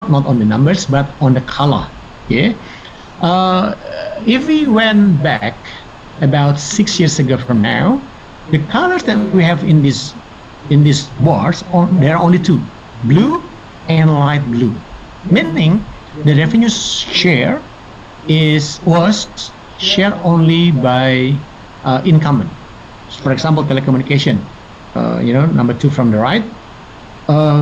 not on the numbers, but on the color. Yeah. If we went back about 6 years ago from now, the colors that we have in these bars, there are only two, blue and light blue, meaning the revenue share was shared only by incumbent. For example, telecommunication, number two from the right.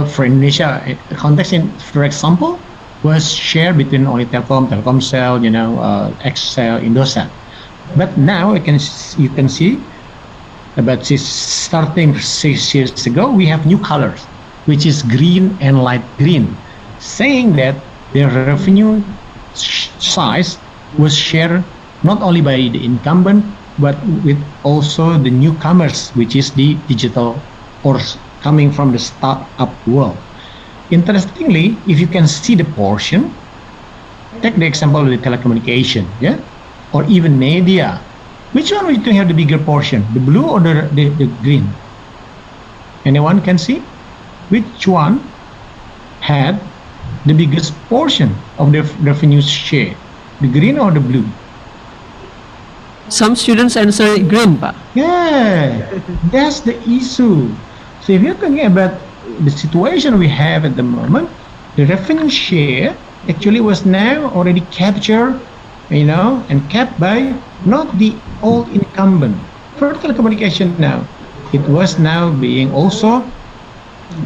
For Indonesia, context, for example, was shared between only Telkomsel, XL, Indosat. But now you can see, about starting 6 years ago, we have new colors, which is green and light green, saying that the revenue size was shared not only by the incumbent, but with also the newcomers, which is the digital or coming from the startup world. Interestingly, if you can see the portion, take the example of the telecommunication, yeah, or even media. Which one we can have the bigger portion, the blue or the green? Anyone can see? Which one had the biggest portion of the revenue share, the green or the blue? Some students answer green, Pak. Yeah, that's the issue. So if you're talking about the situation we have at the moment, the revenue share actually was now already captured, and kept by not the old incumbent. For telecommunication now, it was now being also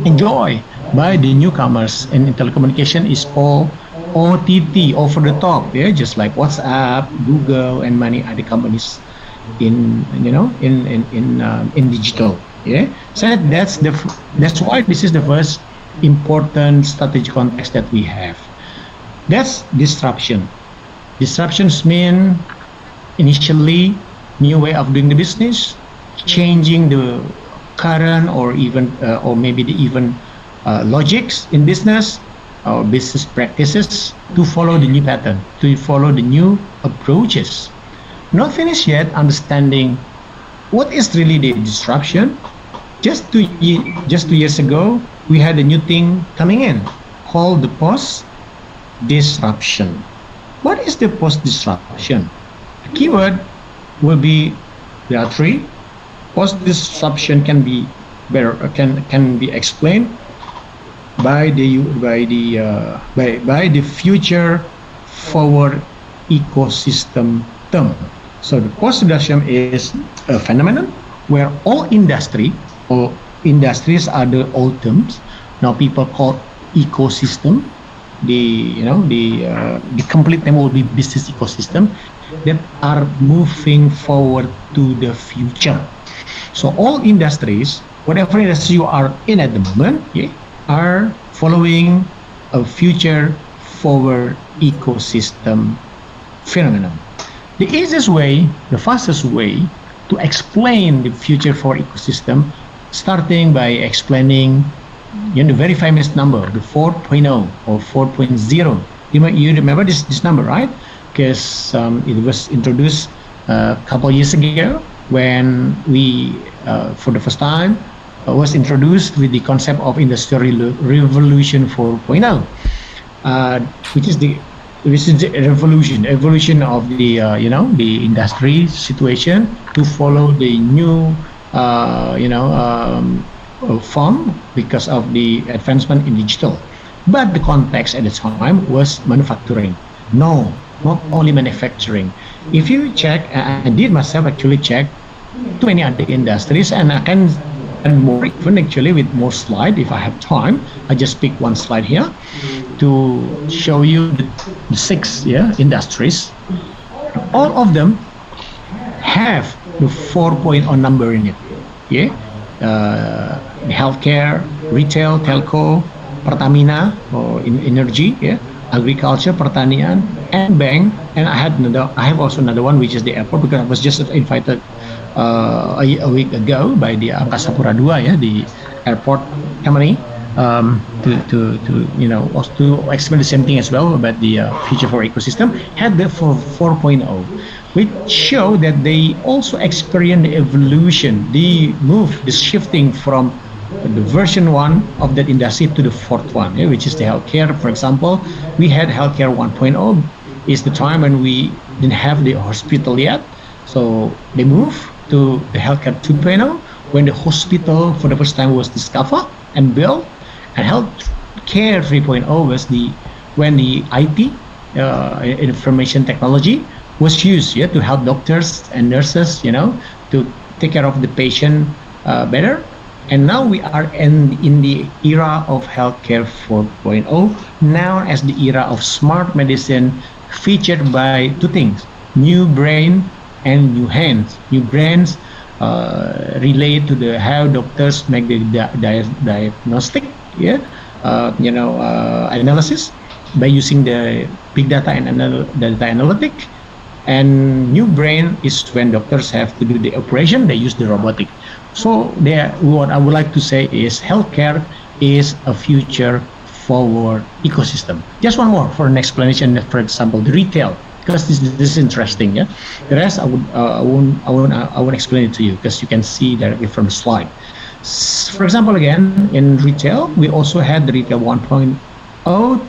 enjoyed by the newcomers, and in telecommunication is all OTT, over the top, yeah, just like WhatsApp, Google, and many other companies in digital. Yeah, so that's why this is the first important strategic context that we have. That's disruption. Disruptions mean initially new way of doing the business, changing the current or even or maybe the even logics in business or business practices to follow the new pattern, to follow the new approaches. Not finished yet understanding what is really the disruption. Just 2 years ago, we had a new thing coming in called the post-disruption. What is the post-disruption? The keyword will be, there are three. Post-disruption can be explained by the future forward ecosystem term. So the post-disruption is a phenomenon where all industries are the old terms. Now people call ecosystem. The complete name will be business ecosystem that are moving forward to the future. So all industries, whatever industry you are in at the moment, are following a future forward ecosystem phenomenon. The easiest way, the fastest way to explain the future for ecosystem, starting by explaining the very famous number, the 4.0 or 4.0. You remember this number, right? Because it was introduced a couple of years ago when we, for the first time, was introduced with the concept of Industrial Revolution 4.0, which is the evolution of the the industry situation to follow the new form because of the advancement in digital. But the context at the time was manufacturing. No, not only manufacturing. If you check, I did myself actually check too many other industries, and I can and more even actually with more slide if I have time. I just pick one slide here to show you the 6 industries. All of them have the 4.0 number in it. Healthcare, retail, telco, Pertamina or in energy, agriculture, pertanian, and bank. And I have also another one, which is the airport, because I was just invited a week ago by the Angkasa Pura II, the airport company, to explain the same thing as well about the future for ecosystem. Had the 4.0, which show that they also experience the evolution, the move, the shifting from the version one of that industry to the fourth one, which is the healthcare. For example, we had healthcare 1.0 is the time when we didn't have the hospital yet. So they moved to the healthcare 2.0 when the hospital for the first time was discovered and built, and healthcare 3.0 was when the IT, information technology, was used to help doctors and nurses, to take care of the patient better. And now we are in the era of healthcare 4.0, known as the era of smart medicine, featured by two things: new brain and new hands. New brains relate to the how doctors make the diagnostic, analysis by using the big data and data analytic. And new brain is when doctors have to do the operation, they use the robotic. So what I would like to say is healthcare is a future forward ecosystem. Just one more for an explanation. For example, the retail, because this is interesting. Yeah, the rest I won't explain it to you because you can see directly from the slide. For example, again in retail, we also had the retail 1.0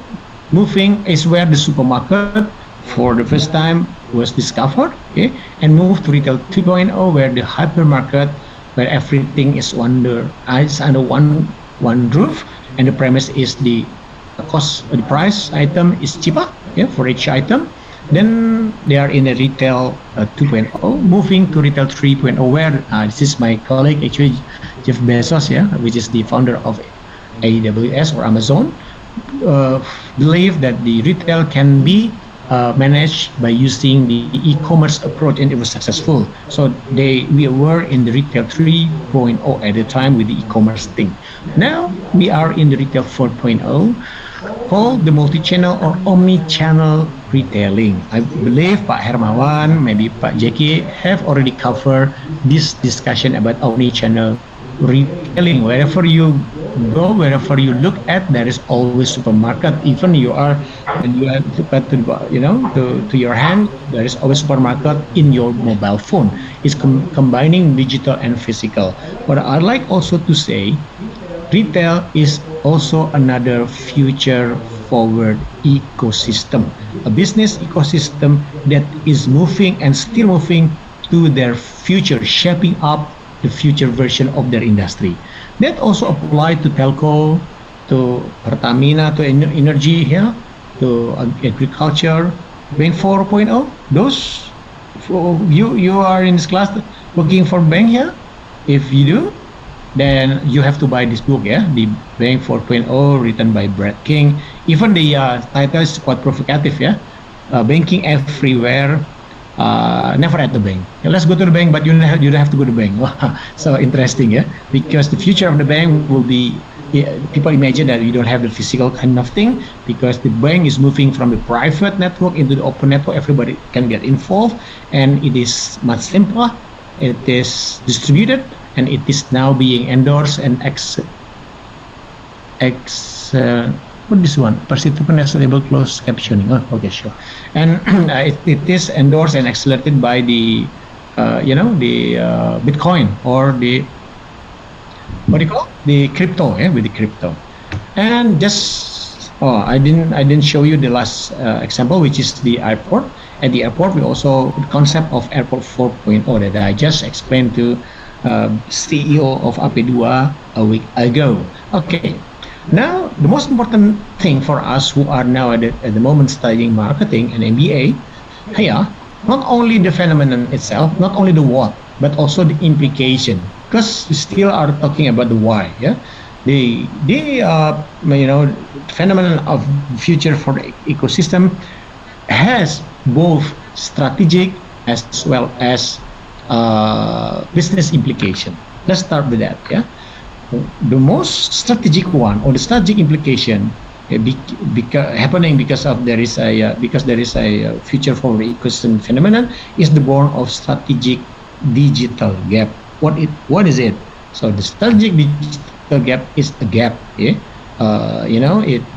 moving is where the supermarket for the first time was discovered, and moved to retail 2.0 where the hypermarket, where everything is under one roof, and the premise is the price item is cheaper, for each item. Then they are in a retail 2.0, moving to retail 3.0 where this is my colleague actually Jeff Bezos, which is the founder of AWS or Amazon, believe that the retail can be managed by using the e-commerce approach, and it was successful. So we were in the retail 3.0 at the time with the e-commerce thing. Now we are in the retail 4.0, called the multi-channel or omni-channel retailing. I believe Pak Hermawan, maybe Pak Jackie have already covered this discussion about omni-channel retailing. Wherever you go, wherever you look at, there is always supermarket. Even when you have to your hand, there is always supermarket in your mobile phone. It's combining digital and physical. But I'd like also to say, retail is also another future forward ecosystem, a business ecosystem that is moving and still moving to their future, shaping up the future version of their industry. That also applied to telco, to Pertamina, to energy here, to agriculture. Bank 4.0, those you are in this class looking for bank here. If you do, then you have to buy this book, the Bank 4.0, written by Brad King. Even the title is quite provocative, banking everywhere, never at the bank. Let's go to the bank, but you don't have to go to the bank. So interesting, because the future of the bank will be, people imagine that you don't have the physical kind of thing, because the bank is moving from the private network into the open network. Everybody can get involved, and it is much simpler. It is distributed, and it is now being endorsed and what is this one? Participant enable closed captioning. Oh, okay, sure. And it is endorsed and accelerated by the Bitcoin, or the what do you call the crypto? With the crypto. And I didn't show you the last example, which is the airport. At the airport, we also the concept of airport 4.0 that I just explained to CEO of AP2 a week ago. Okay. Now, the most important thing for us who are now at the moment studying marketing and MBA, not only the phenomenon itself, not only the what, but also the implication, because we still are talking about the why. The phenomenon of future for the ecosystem has both strategic as well as business implication. Let's start with that. The most strategic one, or the strategic implication, happening because there is a future for the ecosystem phenomenon, is the born of strategic digital gap. What is it? So the strategic digital gap is a gap. You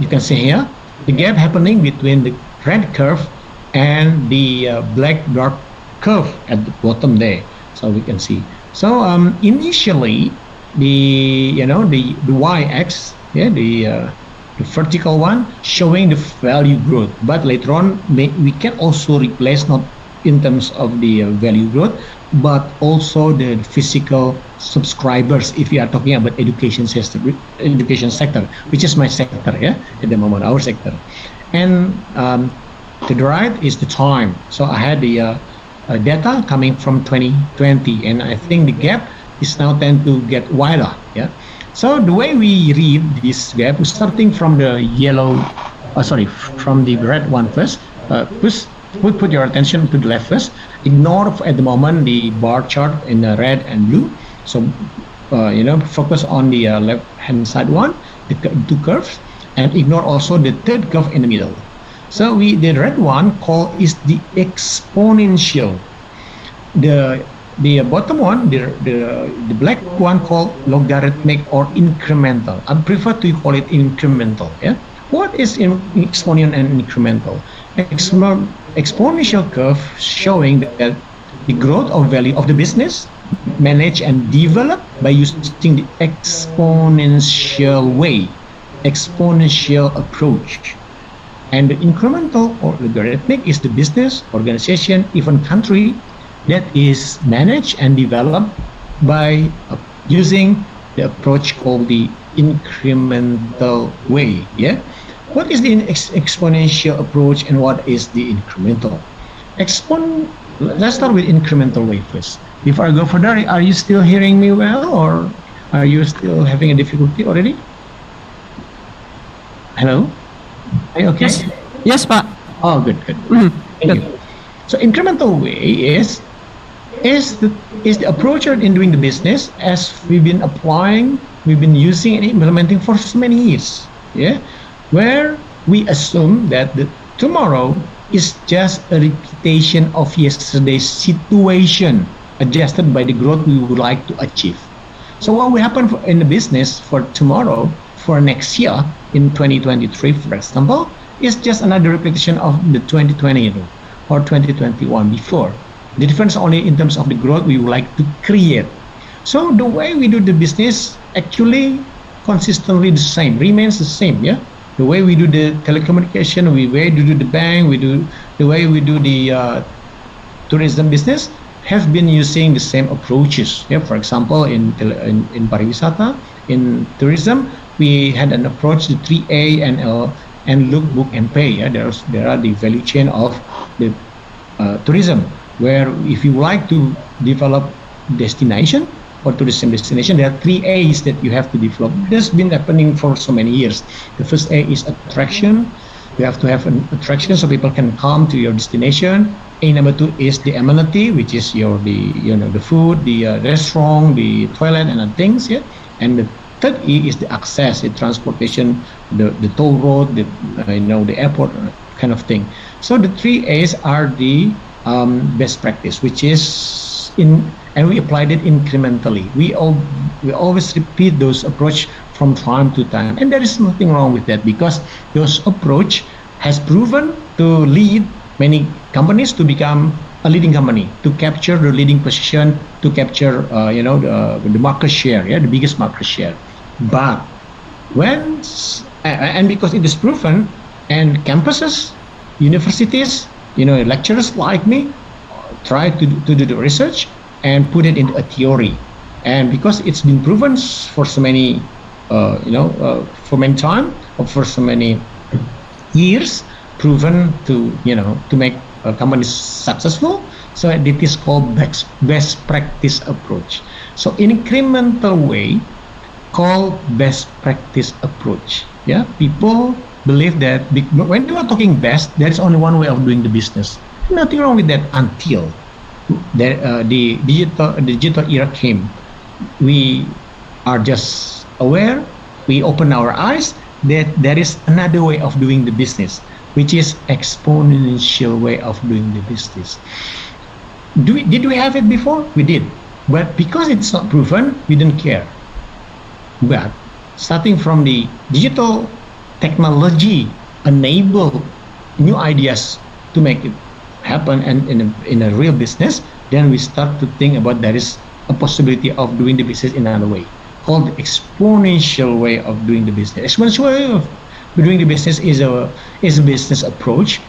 can see here the gap happening between the red curve and the black dark curve at the bottom there. So we can see. So initially, the y-axis, yeah, the vertical one showing the value growth. But later on, we can also replace not in terms of the value growth, but also the physical subscribers. If you are talking about education sector, which is my sector, yeah, at the moment, our sector. And to the right is the time. So I had the data coming from 2020, and I think the gap is now tend to get wider. Yeah. So the way we read this gap, starting from the from the red one first. Put your attention to the left first. Ignore at the moment the bar chart in the red and blue. So focus on the left hand side one, the two curves, and ignore also the third curve in the middle. So the red one is the exponential. The bottom one, the black one called logarithmic or incremental. I prefer to call it incremental. Yeah. What is exponential and incremental? Exponential curve showing that the growth of value of the business managed and developed by using the exponential way, exponential approach. And the incremental or logarithmic is the business, organization, even country that is managed and developed by using the approach called the incremental way. Yeah. What is the exponential approach and what is the incremental? Let's start with incremental way first. Before I go further, are you still hearing me well, or are you still having a difficulty already? Hello? Are you okay? Yes, Pak. Oh, good. Thank you. So incremental way is the approach in doing the business as we've been using and implementing for so many years. Yeah. Where we assume that the tomorrow is just a repetition of yesterday's situation adjusted by the growth we would like to achieve. So what will happen in the business for tomorrow, for next year, in 2023, for example, is just another repetition of the 2020 or 2021 before. The difference only in terms of the growth we would like to create. So the way we do the business actually consistently the same, remains the same, yeah? The way we do the telecommunication, the way we do the bank, the way we do the tourism business have been using the same approaches. Yeah, for example, in pariwisata, in tourism, we had an approach to 3A and look, book, and pay. Yeah, there are the value chain of the tourism, where if you like to develop destination or tourism destination, there are 3 A's that you have to develop. This has been happening for so many years. The first A is attraction. You have to have an attraction so people can come to your destination. A number 2 is the amenity, which is the food, the restaurant, the toilet, and the things. Yeah, and the third E is the access, the transportation, the toll road, the airport kind of thing. So the 3 A's are the best practice, which is and we applied it incrementally. We always repeat those approach from time to time, and there is nothing wrong with that because those approach has proven to lead many companies to become a leading company, to capture the leading position, to capture the market share, the biggest market share. But because it is proven, and campuses, universities, lecturers like me try to do the research and put it into a theory, and because it's been proven for so many for many time or for so many years, proven to make companies successful. So it is called best practice approach. So incremental way called best practice approach. Yeah, people believe that when you are talking best, there is only one way of doing the business. Nothing wrong with that until the digital era came. We are just aware, we open our eyes that there is another way of doing the business, which is exponential way of doing the business. Did we have it before? We did, but because it's not proven, we didn't care. But starting from the digital technology enable new ideas to make it happen and in a real business, then we start to think about there is a possibility of doing the business in another way. called exponential way of doing the business. Exponential way of doing the business is a business approach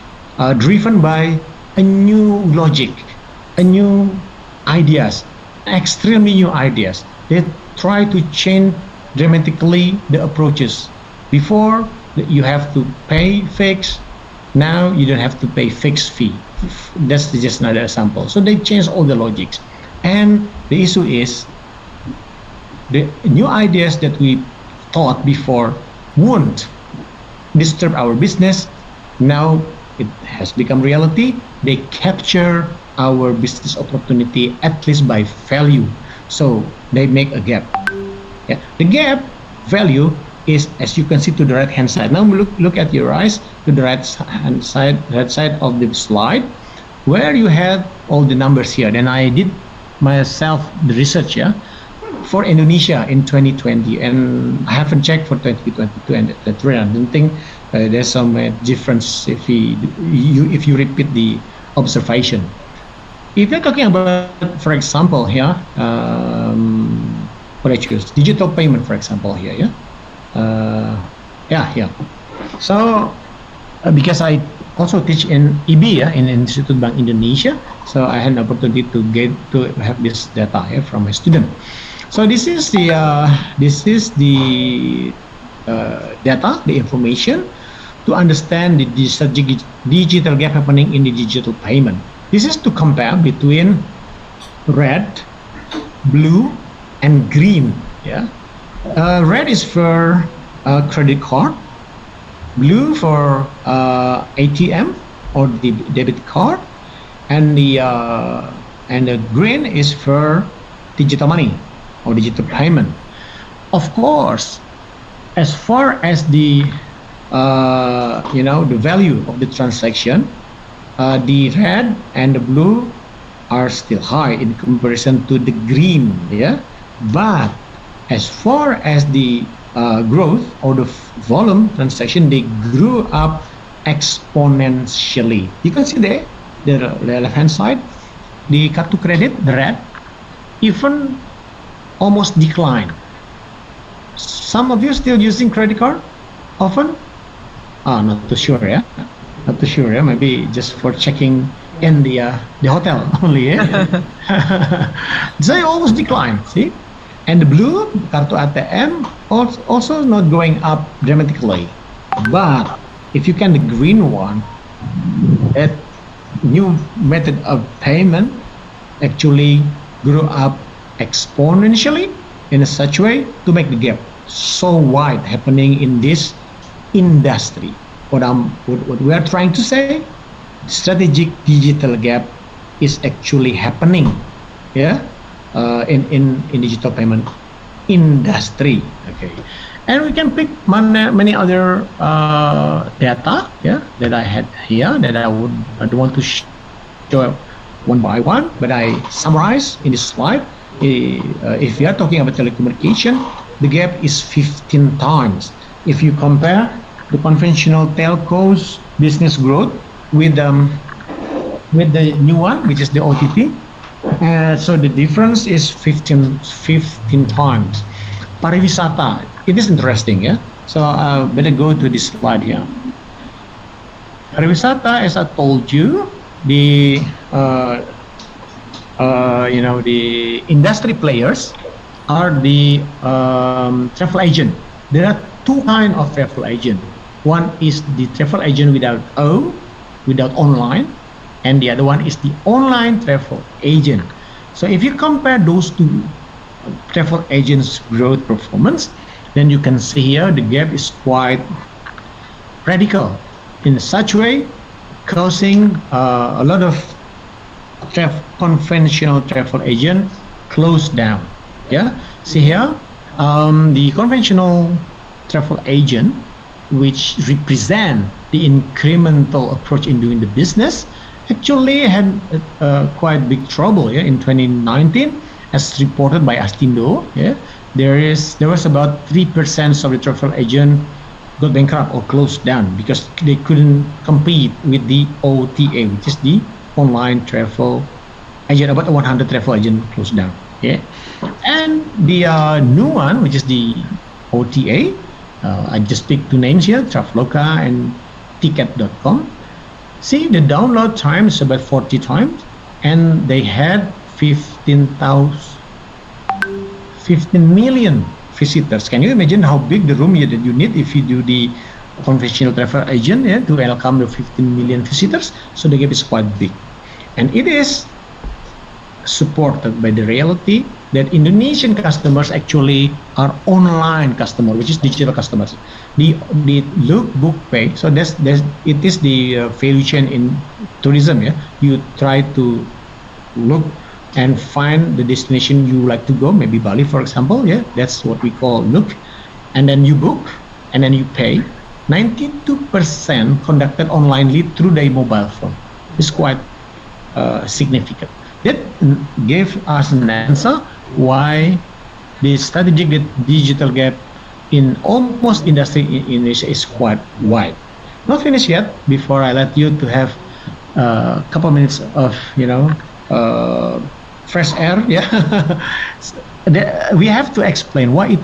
driven by a new logic, a new ideas, extremely new ideas. They try to change dramatically the approaches. Before you have to pay fixed, now you don't have to pay fixed fee. That's just another example. So they change all the logics, and the issue is the new ideas that we thought before won't disturb our business. Now it has become reality. They capture our business opportunity at least by value. So they make a gap. Yeah. The gap value is, as you can see, to the right hand side. Now look at your eyes to the right side of the slide, where you had all the numbers here. Then I did myself the research, yeah, for Indonesia in 2020, and I haven't checked for 2022, and that's right. I don't think there's some difference if you repeat the observation. If you're talking about, for example, here, what I choose, digital payment, for example, here, yeah. So because I also teach in IB, in Institute Bank Indonesia, so I had an opportunity to have this data here from my student. So this is the data, the information to understand the digital gap happening in the digital payment. This is to compare between red, blue, and green. Yeah, red is for credit card, blue for ATM or the debit card, and the green is for digital money or digital payment. Of course, as far as the the value of the transaction, the red and the blue are still high in comparison to the green. Yeah, but as far as the growth or the volume transaction, they grew up exponentially. You can see there, the left hand side, the kartu credit, the red, even almost declined. Some of you still using credit card often? Not too sure, yeah? Not too sure, yeah? Maybe just for checking in the hotel only, yeah? They almost declined, see? And the blue, kartu ATM, also not going up dramatically. But if you can, the green one, that new method of payment actually grew up exponentially in a such way to make the gap so wide happening in this industry. What we are trying to say, strategic digital gap is actually happening, yeah, in digital payment industry. Okay, and we can pick many other data, yeah, that I had here that I don't want to show one by one, but I summarize in this slide. If you are talking about telecommunication, the gap is 15 times. If you compare the conventional telcos business growth with the new one, which is the OTT, so the difference is 15 times. Pariwisata, it is interesting, yeah. So better go to this slide here. Pariwisata, as I told you, the the industry players are the travel agent. There are two kinds of travel agent. One is the travel agent without online, and the other one is the online travel agent. So if you compare those two travel agents' growth performance, then you can see here the gap is quite radical in such way, causing a lot of conventional travel agent close down. Yeah, see here, the conventional travel agent, which represent the incremental approach in doing the business, actually had quite big trouble, yeah, in 2019, as reported by Astindo. Yeah, there was about 3% of the travel agent got bankrupt or closed down because they couldn't compete with the OTA, which is the online travel agent. About 100 travel agent closed down. Yeah, And the new one, which is the OTA, I just picked two names here, Traveloka and Ticket.com. See, the download time is about 40 times, and they had 15 million visitors. Can you imagine how big the room that you need if you do the conventional travel agent to welcome the 15 million visitors? So the gap is quite big, and it is supported by the reality that Indonesian customers actually are online customers, which is digital customers. The look, book, pay. So it is the value chain in tourism. Yeah, you try to look and find the destination you like to go, maybe Bali, for example. Yeah, that's what we call look, and then you book, and then you pay. 92% conducted onlinely through their mobile phone. It's quite significant. That gave us an answer why the strategic digital gap in almost industry in Indonesia is quite wide. Not finished yet. Before I let you to have a couple minutes of fresh air, yeah. We have to explain why it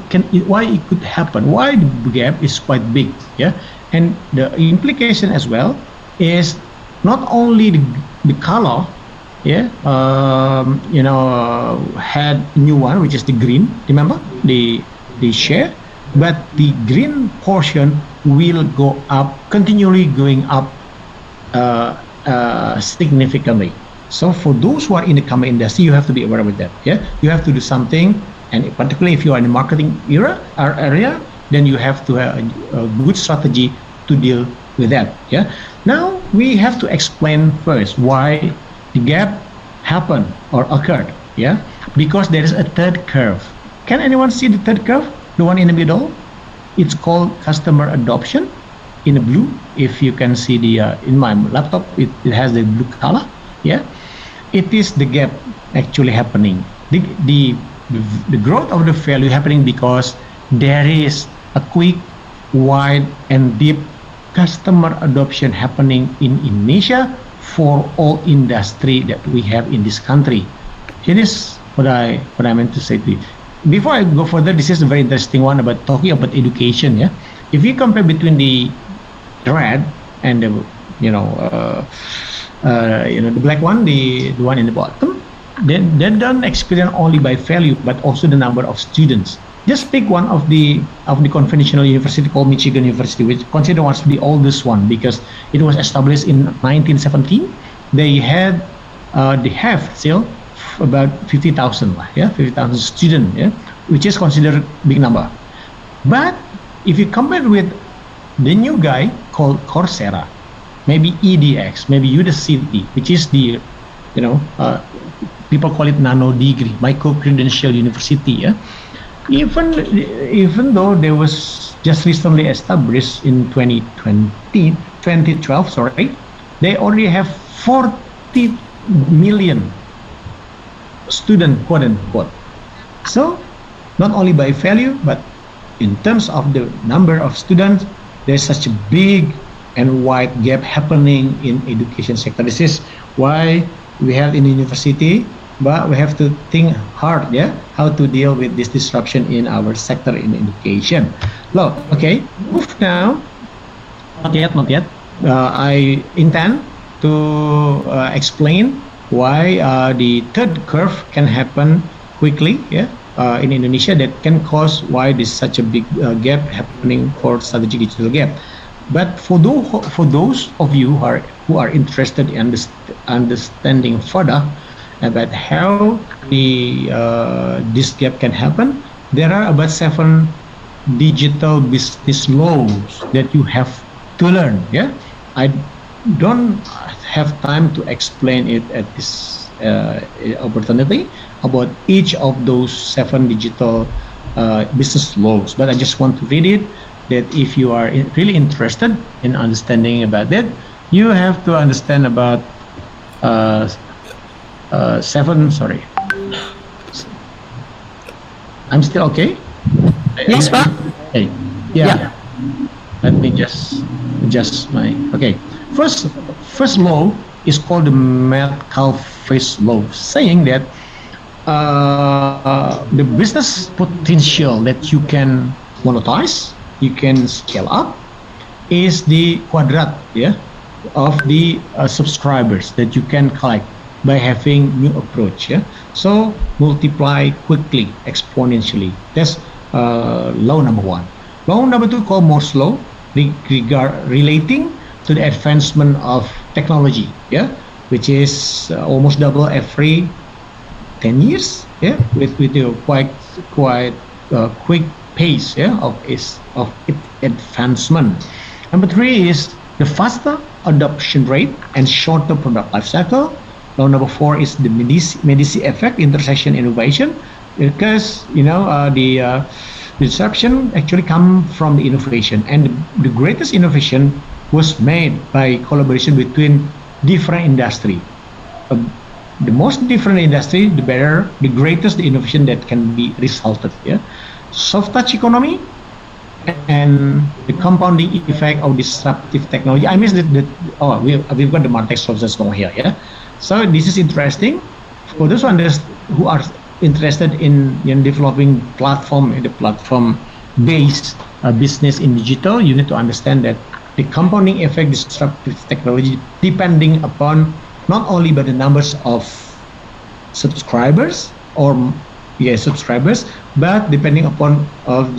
could happen, why the gap is quite big, yeah. And the implication as well is not only the color, yeah, had new one, which is the green. Remember the share, but the green portion will go up, continually going up significantly. So for those who are in the commerce industry, you have to be aware of that. Yeah, you have to do something, and particularly if you are in the marketing area, then you have to have a good strategy to deal with that. Yeah. Now we have to explain first why the gap happened or occurred. Yeah, because there is a third curve. Can anyone see the third curve? The one in the middle? It's called customer adoption in the blue. If you can see the in my laptop, it has the blue color. Yeah, it is the gap actually happening. The growth of the value happening because there is a quick, wide, and deep customer adoption happening in Indonesia for all industry that we have in this country. Here is what I meant to say to you. Before I go further, this is a very interesting one about talking about education. Yeah, if you compare between the red and the the black one, the one in the bottom, then they don't experience only by value but also the number of students. Just pick one of the conventional university called Michigan University, which considered was the oldest one because it was established in 1917. They have still about 50,000, yeah, 50,000 students, yeah, which is considered big number. But if you compare with the new guy called Coursera, maybe EDX, maybe Udacity, which is the people call it nano degree, micro credential university, yeah. Even though they was just recently established in 2012, sorry, they already have 40 million students, quote unquote. So not only by value, but in terms of the number of students, there's such a big and wide gap happening in education sector. This is why we have in the university, but we have to think hard, yeah, how to deal with this disruption in our sector in education. Look, okay, move now. Not yet. I intend to explain why the third curve can happen quickly, yeah, in Indonesia, that can cause why there's such a big gap happening for strategic digital gap. But for those of you who are interested in understanding further about how this gap can happen, there are about 7 digital business laws that you have to learn. Yeah, I don't have time to explain it at this opportunity about each of those 7 digital business laws, but I just want to read it. That if you are really interested in understanding about that, you have to understand about 7. Sorry, I'm still okay. Yes, Pak. Hey, yeah. Let me just adjust my. Okay, first law is called the Metcalfe's law, saying that the business potential that you can monetize, you can scale up, is the quadrat, yeah, of the subscribers that you can collect by having new approach, yeah. So multiply quickly, exponentially. That's law number one. Law number two, called Moore's law, relating to the advancement of technology, yeah, which is almost double every 10 years, yeah, with a quite quick pace, yeah, of its advancement. Number three is the faster adoption rate and shorter product life cycle. Law number four is the Medici effect, intersection innovation, because the disruption actually come from the innovation, and the greatest innovation was made by collaboration between different industry. The most different industry, the better, the greatest the innovation that can be resulted. Yeah, soft touch economy and the compounding effect of disruptive technology. I missed we've got the Martech sources over here. Yeah, so this is interesting for those who are interested in developing the platform-based business in digital. You need to understand that the compounding effect disruptive technology, depending upon not only by the numbers of subscribers but depending upon on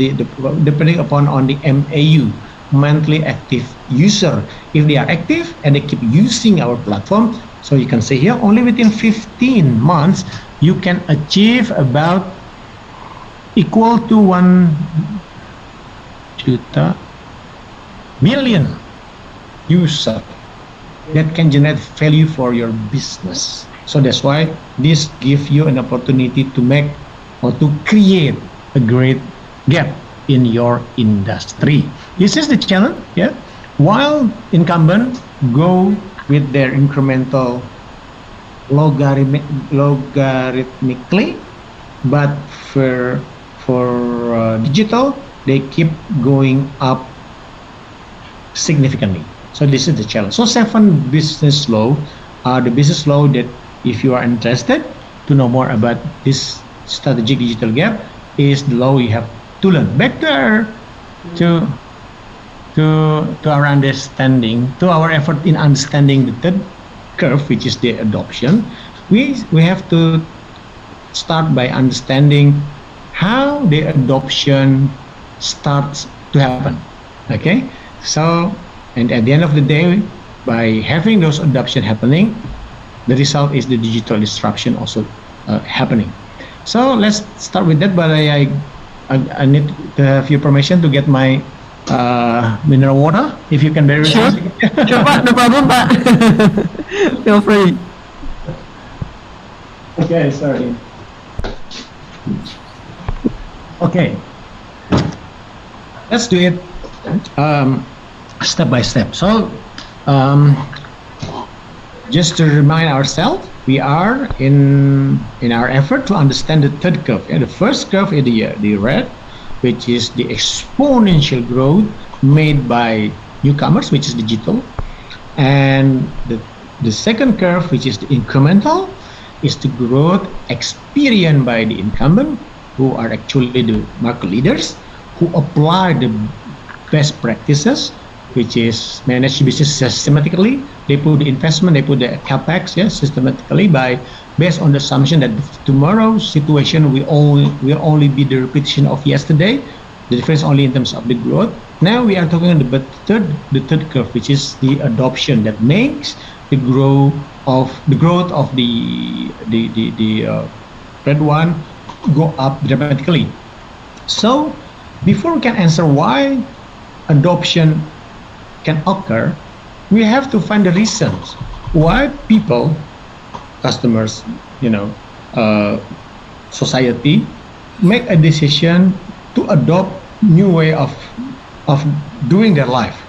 the MAU, monthly active user. If they are active and they keep using our platform, so you can see here, only within 15 months you can achieve about equal to 1 million user that can generate value for your business. So that's why this gives you an opportunity to make or to create a great gap in your industry. This is the challenge, yeah. While incumbents go with their incremental logarithmically, but for digital, they keep going up significantly. So this is the challenge. So 7 business law are the business law that, if you are interested to know more about this strategic digital gap, is the law you have to learn. Back to our understanding, to our effort in understanding the third curve, which is the adoption. We have to start by understanding how the adoption starts to happen. Okay, so, and at the end of the day, by having those adoption happening, the result is the digital disruption also happening. So let's start with that, but I need to have your permission to get my mineral water, if you can bear with Sure. me. Sure, Pak. No problem, Pak. Feel free. Okay, sorry. Okay, let's do it step by step. So just to remind ourselves, we are in our effort to understand the third curve. And the first curve is the red, which is the exponential growth made by newcomers, which is digital. And the second curve, which is the incremental, is the growth experienced by the incumbent, who are actually the market leaders, who apply the best practices, which is manage business systematically. They put the investment, they put the capex, systematically, based on the assumption that tomorrow's situation will only be the repetition of yesterday. The difference only in terms of the growth. Now we are talking about the third curve, which is the adoption that makes the growth of the red one go up dramatically. So before we can answer why adoption can occur, we have to find the reasons why people, customers, society, make a decision to adopt new way of doing their life,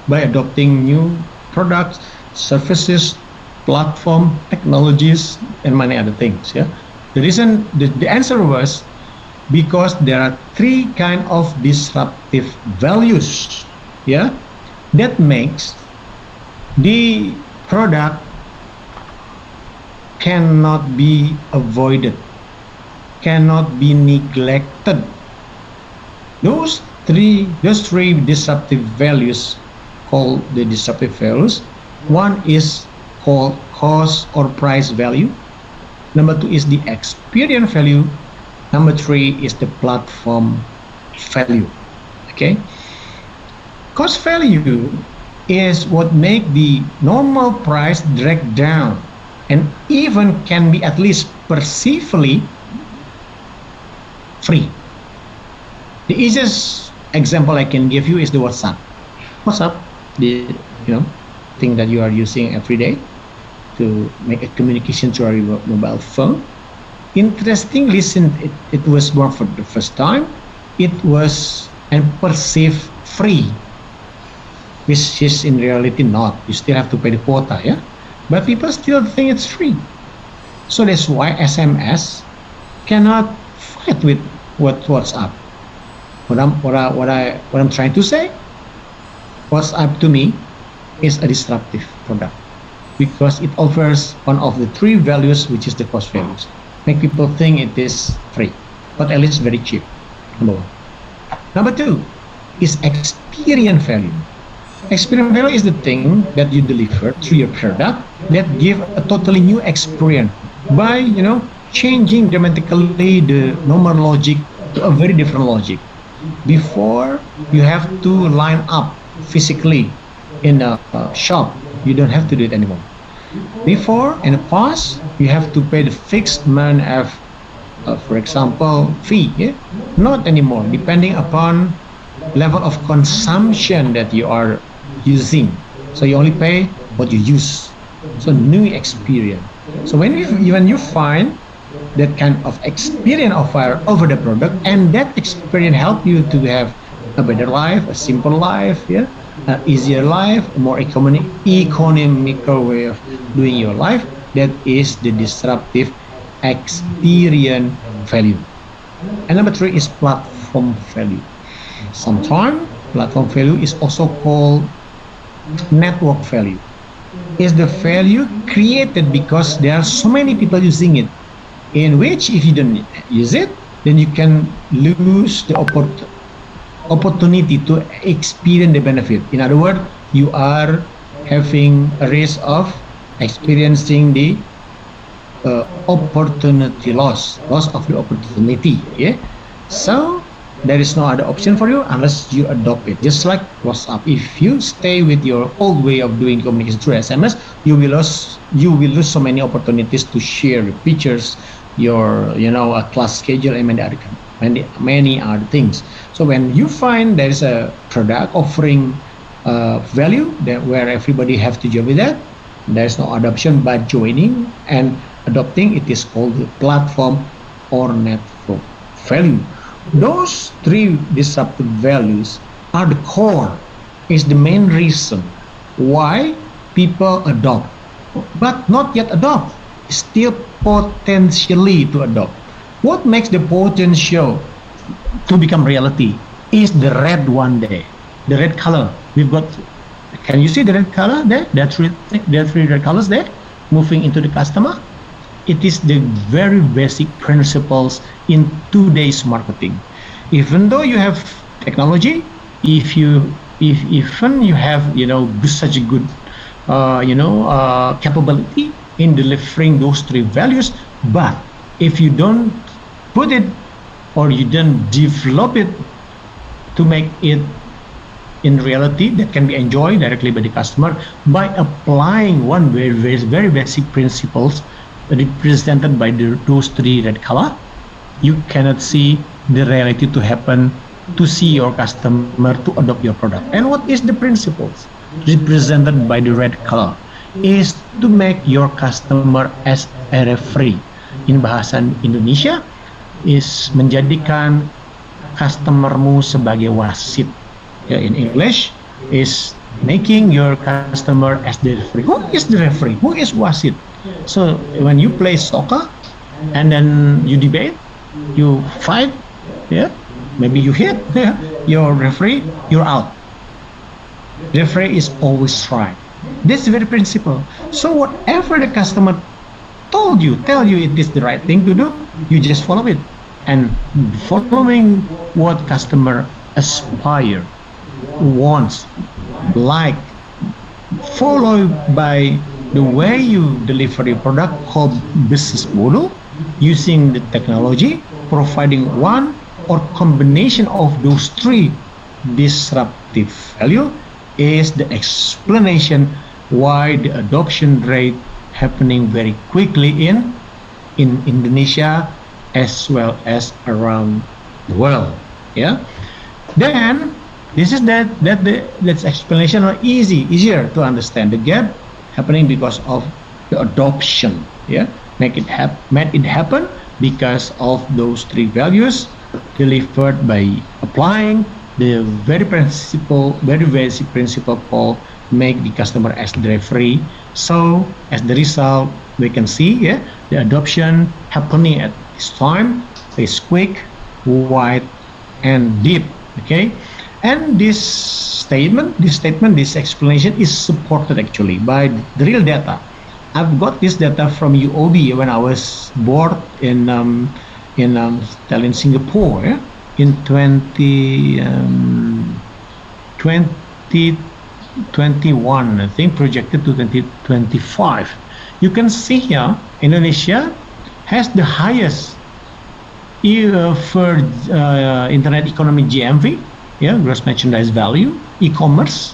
by adopting new products, services, platform, technologies, and many other things. The reason, the answer was because there are 3 kind of disruptive values, that makes the product cannot be avoided cannot be neglected. Those three disruptive values called the disruptive values. One is called cost or price value. Number two is the experience value. Number three is the platform value. Okay. Cost value is what make the normal price drag down and even can be at least perceivably free. The easiest example I can give you is the WhatsApp. WhatsApp, the thing that you are using every day to make a communication through your mobile phone. Interestingly, since it was born for the first time, it was and perceived free, which is in reality not. You still have to pay the quota, yeah. But people still think it's free. So that's why SMS cannot fight with WhatsApp. What I'm trying to say, WhatsApp to me is a disruptive product because it offers one of the three values, which is the cost values. Make people think it is free, but at least very cheap. Number one. Number two is experience value. Experience value is the thing that you deliver through your product that give a totally new experience by changing dramatically the normal logic to a very different logic. Before you have to line up physically in a shop, you don't have to do it anymore. Before, in the past, you have to pay the fixed amount of, for example, fee. Yeah? Not anymore, depending upon level of consumption that you are using. So you only pay what you use. So new experience. So when you find that kind of experience over the product, and that experience help you to have a better life, a simple life, yeah, an easier life, a more economical way of doing your life. That is the disruptive experience value. And number three is platform value. Sometimes platform value is also called network value. Is the value created because there are so many people using it, in which if you don't use it, then you can lose the opportunity to experience the benefit. In other words, you are having a risk of experiencing the opportunity loss of the opportunity. Yeah. So there is no other option for you unless you adopt it. Just like WhatsApp, if you stay with your old way of doing communication through SMS, you will lose so many opportunities to share the pictures, your a class schedule, and many other things. So when you find there is a product offering value that where everybody have to join with that, there is no other option but joining and adopting. It is called the platform or network value. Those three disruptive values are the core, is the main reason why people adopt, but not yet adopt, still potentially to adopt. What makes the potential to become reality is the red one there, the red color. We've got, can you see the red color there? There are three red colors there moving into the customer. It is the very basic principles in today's marketing. Even though you have technology, if even you have such a good capability in delivering those three values, but if you don't put it or you don't develop it to make it in reality that can be enjoyed directly by the customer by applying one very basic principles represented by those three red color, you cannot see the reality to happen, to see your customer to adopt your product. And what is the principles represented by the red color is to make your customer as a referee. In bahasa Indonesia is menjadikan customermu sebagai wasit. In English is making your customer as the referee. Who is the referee? Who is wasit? So when you play soccer and then you debate, you fight, yeah, maybe you hit your referee, you're out. Referee is always right. This is very principle. So whatever the customer tell you it is the right thing to do, you just follow it. And following what customer aspire, wants, like, followed by the way you deliver your product called business model, using the technology, providing one or combination of those three disruptive value is the explanation why the adoption rate happening very quickly in Indonesia as well as around the world. Yeah. Then this is that's explanation are easier to understand the gap happening because of the adoption. Yeah, made it happen because of those three values delivered by applying the very basic principle called make the customer as delivery. So as the result, we can see the adoption happening at this time is quick, wide, and deep. Okay, and this explanation is supported actually by the real data. I've got this data from UOB when I was board in Singapore in 2021, I think, projected to 2025. You can see here, Indonesia has the highest for internet economy GMV, gross merchandise value, e-commerce,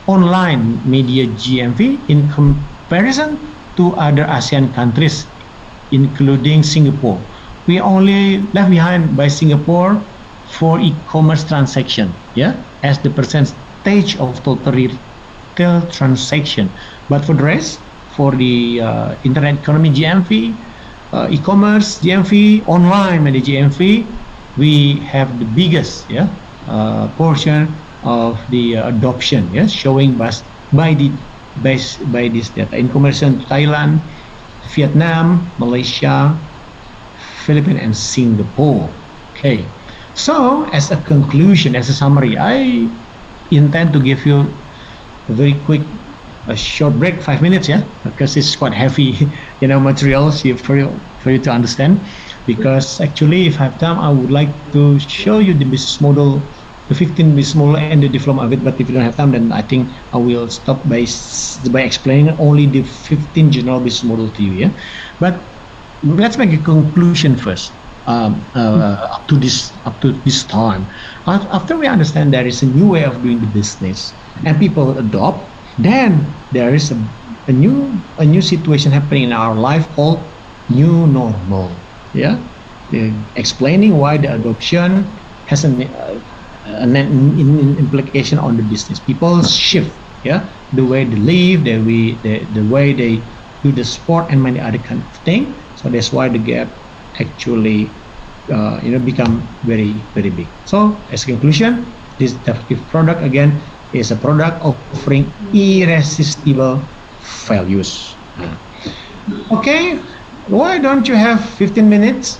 online media GMV in comparison to other ASEAN countries, including Singapore. We only left behind by Singapore for e-commerce transaction, as the percentage of total retail transaction. But for the rest, for the internet economy GMV, e-commerce GMV, online media GMV, we have the biggest portion of the adoption, showing by this data in comparison to Thailand, Vietnam, Malaysia, Philippines, and Singapore. Okay, so as a conclusion, as a summary, I intend to give you a very quick, a short break, 5 minutes, because it's quite heavy, materials for you to understand. Because actually, if I have time, I would like to show you the business model, the 15 business model and the development of it. But if you don't have time, then I think I will stop by explaining only the 15 general business model to you. But let's make a conclusion first. Up to this time, after we understand there is a new way of doing the business and people adopt, then there is a new situation happening in our life called new normal. Explaining why the adoption has an implication on the business. People shift, the way they live, the way they do the sport and many other kind of thing. So that's why the gap actually become very, very big. So as a conclusion, this disruptive product again is a product offering irresistible values. Okay, why don't you have 15 minutes?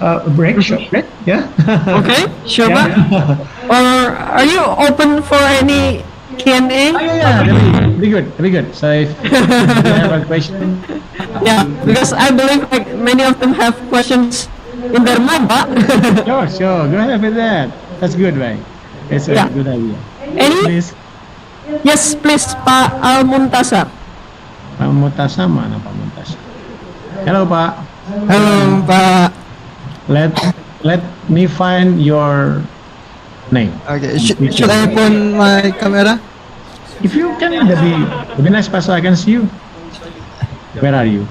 A break, short break. Okay, sure. Or are you open for any Q&A? Very good. So if you have a question. Because I believe like many of them have questions in their mind, Pak. Sure. Go ahead with that. That's good, right? It's a good idea. Any? Please. Yes, please, Pak Al-Muntasar. Pak Muntasar, mana Pak Muntasar? Hello, Pak. Halo, Pak. Let me find your name. Okay, should I open my camera? If you can, that'd be nice, Pak, so I can see you. Where are you?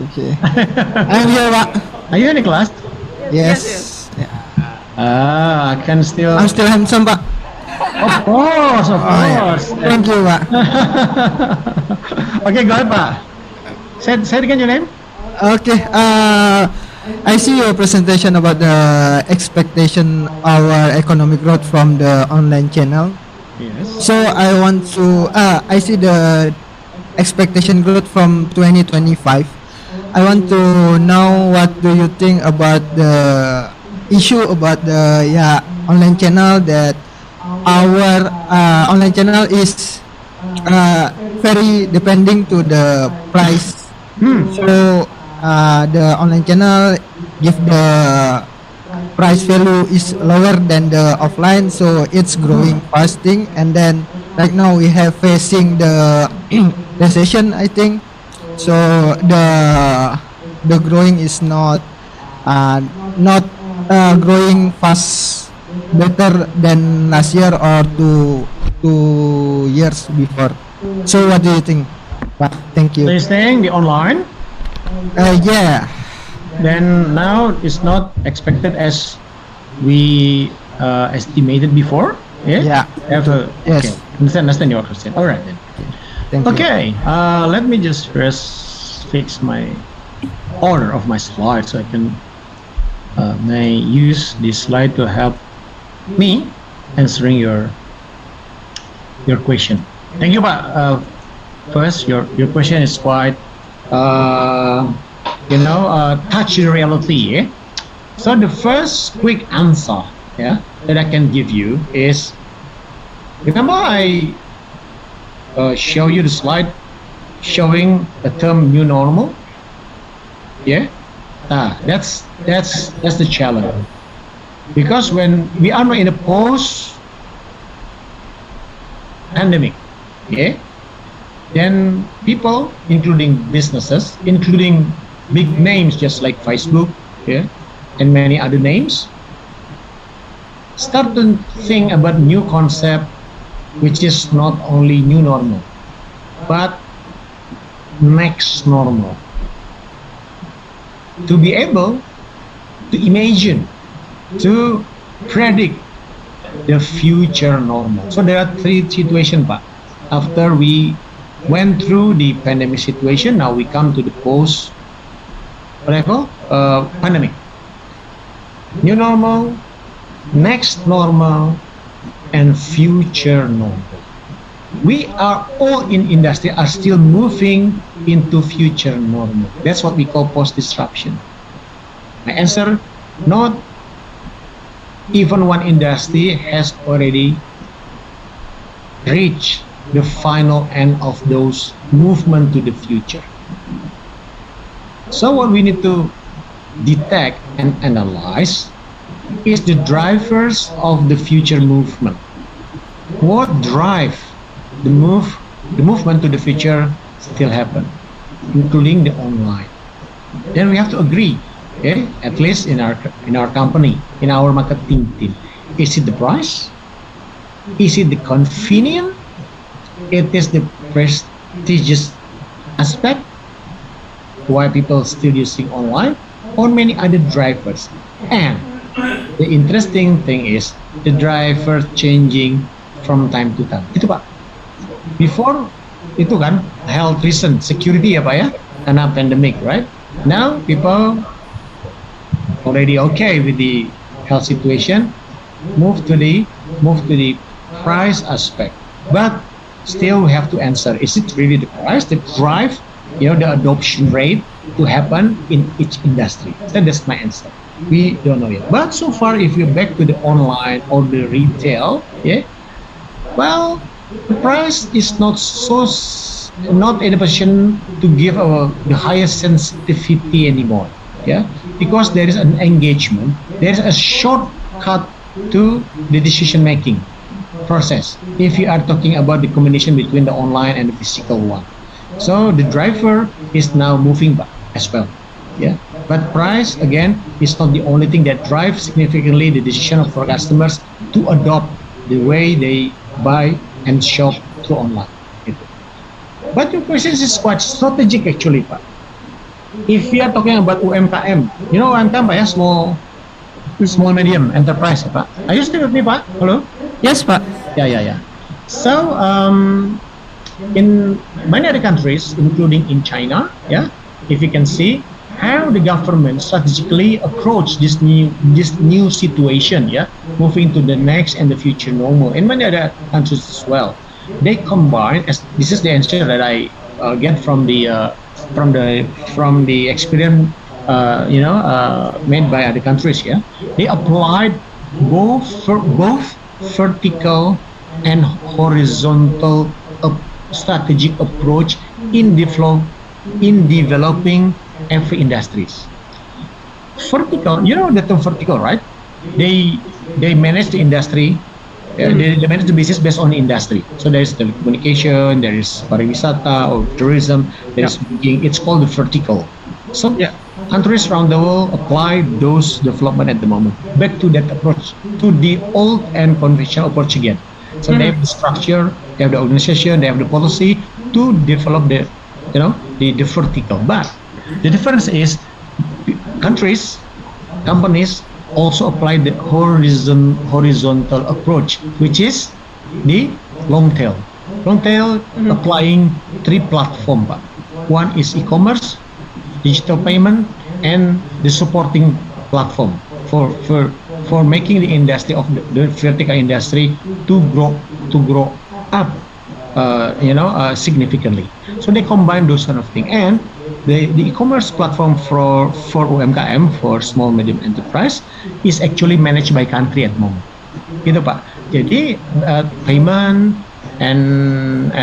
Okay. I'm here, Pak. Are you in the class? Yes. I can still. I'm still handsome, Pak. Of course. Thank you, Pak. Okay, go ahead, Pak. Say again your name. Okay. I see your presentation about the expectation our economic growth from the online channel. Yes. So I want to. I see the expectation growth from 2025. I want to know what do you think about the issue about the online channel, that our online channel is very depending to the price So the online channel give the price value is lower than the offline, so it's growing fasting. And then right now we have facing the recession, I think. So the growing is not growing fast better than last year or two years before. So what do you think? Thank So you. you're saying the online, Yeah. then now it's not expected as we estimated before. Yeah. Yeah. Yes. Okay. Understand your question. All right then. Thank you. Okay. Let me just first fix my order of my slides so I can may use this slide to help me answering your question. Thank you, Pak. First, your question is quite touch the reality. Yeah? So the first quick answer, yeah, that I can give you is, remember I show you the slide showing the term new normal. Yeah, that's the challenge, because when we are in a post pandemic, yeah, then people, including businesses, including big names just like Facebook, yeah, and many other names, start to think about new concept, which is not only new normal, but next normal. To be able to imagine, to predict the future normal. So there are three situations, Pak. After we went through the pandemic situation, now we come to the post pandemic. New normal, next normal, and future normal. We are all in industry are still moving into future normal. That's what we call post-disruption. My answer, not even one industry has already reached the final end of those movement to the future. So what we need to detect and analyze is the drivers of the future movement. What drive the movement to the future still happen, including the online. Then we have to agree, okay, at least in our company, in our marketing team. Is it the price? Is it the convenient? It is the prestigious aspect why people still using online, or many other drivers. And the interesting thing is the driver changing from time to time. Itu Pak. Before itu kan health reason, security ya Pak ya, karena pandemic, right? Now people already okay with the health situation, move to the price aspect. But still we have to answer, is it really the price that drive, the adoption rate to happen in each industry? So that's my answer. We don't know yet. But so far, if you're back to the online or the retail, yeah, well, the price is not in a position to give the highest sensitivity anymore, yeah, because there is an engagement, there is a shortcut to the decision making process if you are talking about the combination between the online and the physical one. So the driver is now moving back as well, yeah. But price again is not the only thing that drives significantly the decision of our customers to adopt the way they buy and shop through online. But your question is quite strategic actually, Pak. If we are talking about UMKM, UMKM, Pak, ya, small medium enterprise, ya, Pak. Are you still with me, Pak? Hello? Yes, Pak. Yeah. So in many other countries, including in China, yeah, if you can see how the government strategically approach this new situation, yeah, moving to the next and the future normal. In many other countries as well, they combine. As this is the answer that I get from the experience, made by other countries. Yeah, they applied both vertical and horizontal strategic approach in in developing every industries. Vertical, you know the term vertical, right? They manage the industry. They manage the business based on the industry. So there is telecommunication, there is pariwisata or tourism. There is banking. It's called the vertical. So Yeah. countries around the world apply those development at the moment. Back to that approach, to the old and conventional approach again. So they have the structure, they have the organization, they have the policy to develop the vertical. But the difference is countries, companies also apply the horizontal approach, which is the long tail. Long tail applying three platform, Pak. One is e-commerce, digital payment, and the supporting platform for making the industry of the vertical industry to grow up significantly. So they combine those kind of things. And the e-commerce platform for UMKM, for small medium enterprise, is actually managed by country at the moment. Gitu Pak. Jadi payment and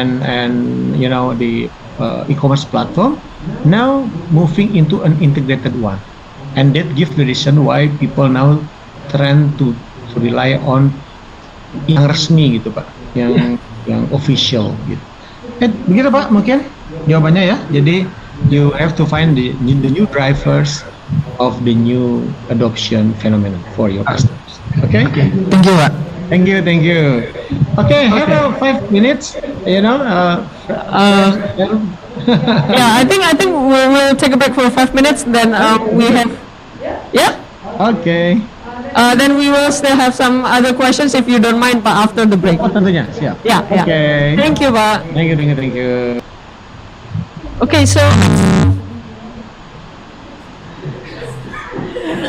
the e-commerce platform now moving into an integrated one, and that gives the reason why people now trend to rely on yang resmi gitu Pak, yang official gitu. Begitu Pak mungkin jawabannya ya. Jadi you have to find the new drivers of the new adoption phenomenon for your customers. Okay? Thank you, Pak. Thank you. Okay, have 5 minutes. Yeah, I think we'll take a break for 5 minutes. Then we have, yeah. Okay. Then we will still have some other questions if you don't mind, Pak, after the break. Oh tentunya siap. Yeah. Okay. Thank you, Pak. Thank you. Okay, so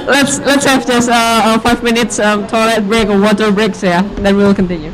let's have just 5 minutes toilet break or water breaks, yeah. Then we will continue.